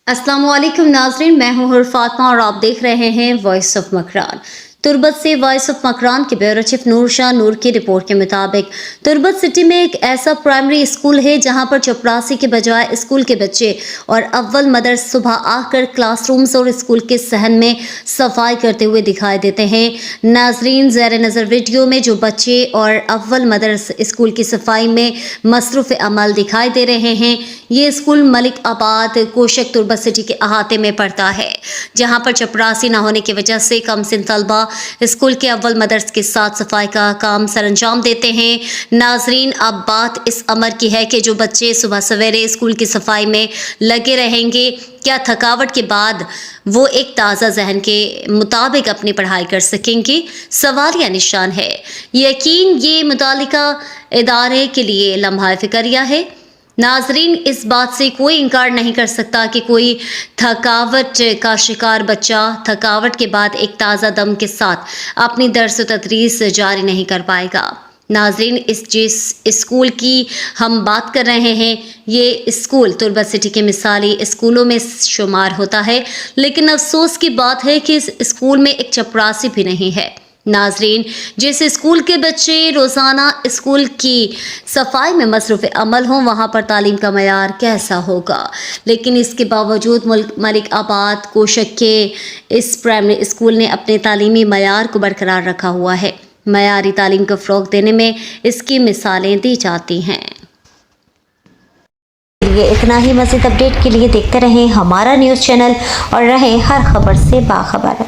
अस्सलामुअलैकुम नाज़रीन, मैं हूँ फातिमा और आप देख रहे हैं वॉइस ऑफ मकरान। तुर्बत से वॉइस ऑफ मकरान के ब्यूरो चीफ नूर शाह नूर की रिपोर्ट के मुताबिक तुर्बत सिटी में एक ऐसा प्राइमरी स्कूल है जहां पर चपरासी के बजाय स्कूल के बच्चे और अव्वल मदरस सुबह आकर क्लासरूम्स और स्कूल के सहन में सफाई करते हुए दिखाई देते हैं। नाजरीन, ज़ेर नज़र वीडियो में जो बच्चे और अव्वल मदरस स्कूल की सफाई में मसरूफ़ अमल दिखाई दे रहे हैं, ये स्कूल मलिक आबाद कोशक तुर्बत सिटी के अहाते में पड़ता है, जहां पर चपरासी न होने की वजह से कम सिन तलबा स्कूल के अव्वल मदरस के साथ सफाई का काम सरअंजाम देते हैं। नाजरीन, अब बात इस अमर की है कि जो बच्चे सुबह सवेरे स्कूल की सफाई में लगे रहेंगे, क्या थकावट के बाद वो एक ताज़ा जहन के मुताबिक अपनी पढ़ाई कर सकेंगे? सवालिया निशान है। यकीन ये मुतालिका इदारे के लिए लम्हा फिक्रिया है। नाजरीन, इस बात से कोई इनकार नहीं कर सकता कि कोई थकावट का शिकार बच्चा थकावट के बाद एक ताज़ा दम के साथ अपनी दर्स व तदरीस जारी नहीं कर पाएगा। नाजरीन, जिस स्कूल की हम बात कर रहे हैं, ये स्कूल तुर्बत सिटी के मिसाली स्कूलों में शुमार होता है, लेकिन अफसोस की बात है कि इस स्कूल में एक चपरासी भी नहीं है। नाजरीन, जिस स्कूल के बच्चे रोज़ाना स्कूल की सफाई में मसरूफ़ अमल हों, वहाँ पर तालीम का मयार कैसा होगा? लेकिन इसके बावजूद मलिक आबाद कोशक के इस प्राइमरी स्कूल ने अपने तालीमी मयार को बरकरार रखा हुआ है। मयारी तालीम को फ़रोग़ देने में इसकी मिसालें दी जाती हैं। ये इतना ही। मज़ीद अपडेट के लिए देखते रहें हमारा न्यूज़ चैनल और रहें हर खबर से बाखबर।